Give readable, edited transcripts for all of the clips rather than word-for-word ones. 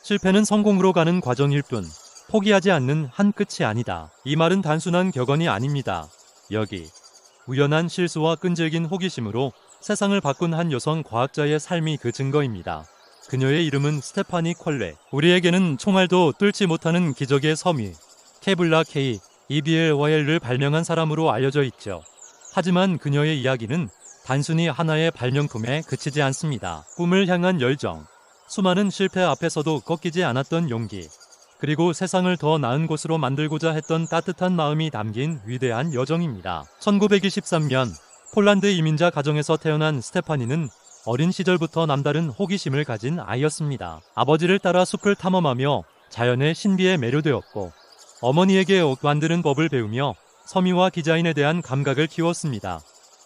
실패는 성공으로 가는 과정일 뿐 포기하지 않는 한 끝이 아니다. 이 말은 단순한 격언이 아닙니다. 여기 우연한 실수와 끈질긴 호기심으로 세상을 바꾼 한 여성 과학자의 삶이 그 증거입니다. 그녀의 이름은 스테파니 콜렉. 우리에게는 총알도 뚫지 못하는 기적의 섬유 케블라 K EBLYL을 발명한 사람으로 알려져 있죠. 하지만 그녀의 이야기는 단순히 하나의 발명품에 그치지 않습니다. 꿈을 향한 열정, 수많은 실패 앞에서도 꺾이지 않았던 용기, 그리고 세상을 더 나은 곳으로 만들고자 했던 따뜻한 마음이 담긴 위대한 여정입니다. 1923년 폴란드 이민자 가정에서 태어난 스테파니는 어린 시절부터 남다른 호기심을 가진 아이였습니다. 아버지를 따라 숲을 탐험하며 자연의 신비에 매료되었고 어머니에게 옷 만드는 법을 배우며 섬유와 디자인에 대한 감각을 키웠습니다.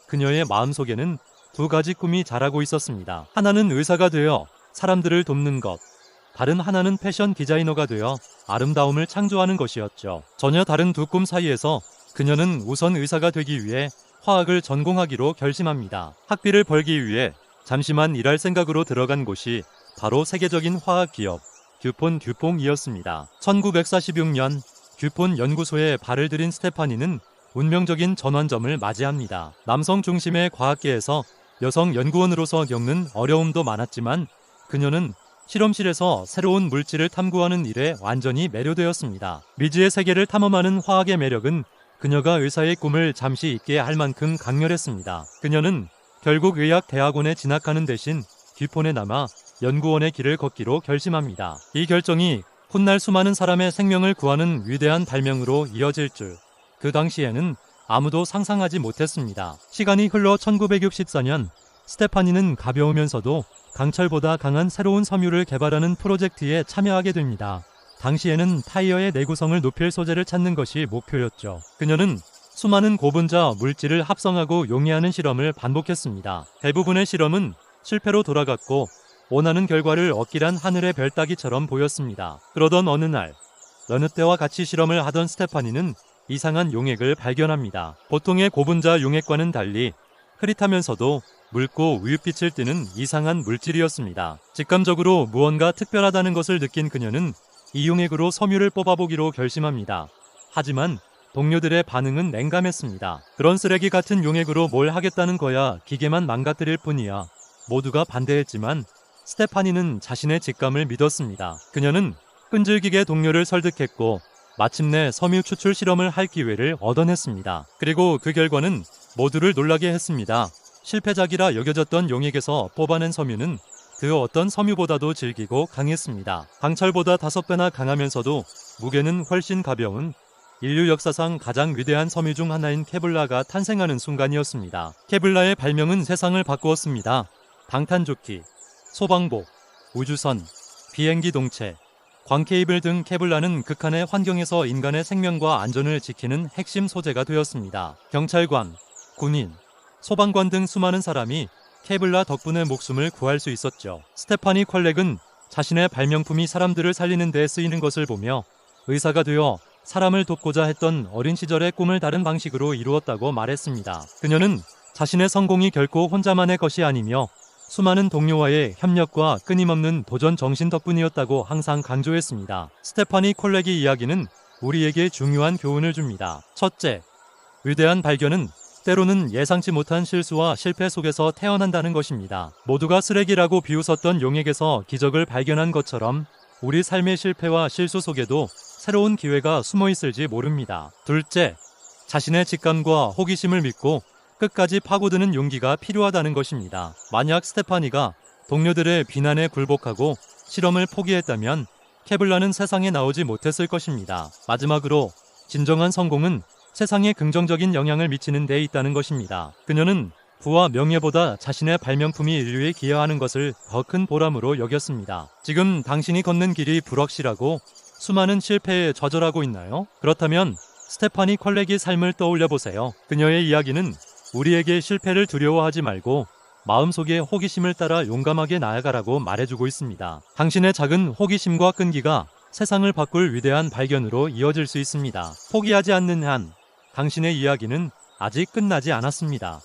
그녀의 마음속에는 두 가지 꿈이 자라고 있었습니다. 하나는 의사가 되어 사람들을 돕는 것, 다른 하나는 패션 디자이너가 되어 아름다움을 창조하는 것이었죠. 전혀 다른 두 꿈 사이에서 그녀는 우선 의사가 되기 위해 화학을 전공하기로 결심합니다. 학비를 벌기 위해 잠시만 일할 생각으로 들어간 곳이 바로 세계적인 화학 기업 듀폰 듀퐁이었습니다. 1946년 듀폰 연구소에 발을 들인 스테파니는 운명적인 전환점을 맞이합니다. 남성 중심의 과학계에서 여성 연구원으로서 겪는 어려움도 많았지만 그녀는 실험실에서 새로운 물질을 탐구하는 일에 완전히 매료되었습니다. 미지의 세계를 탐험하는 화학의 매력은 그녀가 의사의 꿈을 잠시 잊게 할 만큼 강렬했습니다. 그녀는 결국 의학대학원에 진학하는 대신 듀폰에 남아 연구원의 길을 걷기로 결심합니다. 이 결정이 훗날 수많은 사람의 생명을 구하는 위대한 발명으로 이어질 줄 그 당시에는 아무도 상상하지 못했습니다. 시간이 흘러 1964년 스테파니는 가벼우면서도 강철보다 강한 새로운 섬유를 개발하는 프로젝트에 참여하게 됩니다. 당시에는 타이어의 내구성을 높일 소재를 찾는 것이 목표였죠. 그녀는 수많은 고분자 물질을 합성하고 용이하는 실험을 반복했습니다. 대부분의 실험은 실패로 돌아갔고 원하는 결과를 얻기란 하늘의 별 따기처럼 보였습니다. 그러던 어느 날 여느 때와 같이 실험을 하던 스테파니는 이상한 용액을 발견합니다. 보통의 고분자 용액과는 달리 흐릿하면서도 묽고 우윳빛을 띠는 이상한 물질이었습니다. 직감적으로 무언가 특별하다는 것을 느낀 그녀는 이 용액으로 섬유를 뽑아보기로 결심합니다. 하지만 동료들의 반응은 냉담했습니다. 그런 쓰레기 같은 용액으로 뭘 하겠다는 거야, 기계만 망가뜨릴 뿐이야. 모두가 반대했지만 스테파니는 자신의 직감을 믿었습니다. 그녀는 끈질기게 동료를 설득했고 마침내 섬유 추출 실험을 할 기회를 얻어냈습니다. 그리고 그 결과는 모두를 놀라게 했습니다. 실패작이라 여겨졌던 용액에서 뽑아낸 섬유는 그 어떤 섬유보다도 질기고 강했습니다. 강철보다 5배나 강하면서도 무게는 훨씬 가벼운 인류 역사상 가장 위대한 섬유 중 하나인 케블라가 탄생하는 순간이었습니다. 케블라의 발명은 세상을 바꾸었습니다. 방탄조끼, 소방복, 우주선, 비행기 동체, 광케이블 등 케블라는 극한의 환경에서 인간의 생명과 안전을 지키는 핵심 소재가 되었습니다. 경찰관, 군인, 소방관 등 수많은 사람이 케블라 덕분에 목숨을 구할 수 있었죠. 스테파니 콜렉은 자신의 발명품이 사람들을 살리는 데 쓰이는 것을 보며 의사가 되어 사람을 돕고자 했던 어린 시절의 꿈을 다른 방식으로 이루었다고 말했습니다. 그녀는 자신의 성공이 결코 혼자만의 것이 아니며 수많은 동료와의 협력과 끊임없는 도전 정신 덕분이었다고 항상 강조했습니다. 스테파니 콜렉의 이야기는 우리에게 중요한 교훈을 줍니다. 첫째, 위대한 발견은 때로는 예상치 못한 실수와 실패 속에서 태어난다는 것입니다. 모두가 쓰레기라고 비웃었던 용액에서 기적을 발견한 것처럼 우리 삶의 실패와 실수 속에도 새로운 기회가 숨어 있을지 모릅니다. 둘째, 자신의 직감과 호기심을 믿고 끝까지 파고드는 용기가 필요하다는 것입니다. 만약 스테파니가 동료들의 비난에 굴복하고 실험을 포기했다면 케블라는 세상에 나오지 못했을 것입니다. 마지막으로 진정한 성공은 세상에 긍정적인 영향을 미치는 데 있다는 것입니다. 그녀는 부와 명예보다 자신의 발명품이 인류에 기여하는 것을 더 큰 보람으로 여겼습니다. 지금 당신이 걷는 길이 불확실하고 수많은 실패에 좌절하고 있나요? 그렇다면 스테파니 콜렉의 삶을 떠올려 보세요. 그녀의 이야기는 우리에게 실패를 두려워하지 말고 마음속의 호기심을 따라 용감하게 나아가라고 말해주고 있습니다. 당신의 작은 호기심과 끈기가 세상을 바꿀 위대한 발견으로 이어질 수 있습니다. 포기하지 않는 한 당신의 이야기는 아직 끝나지 않았습니다.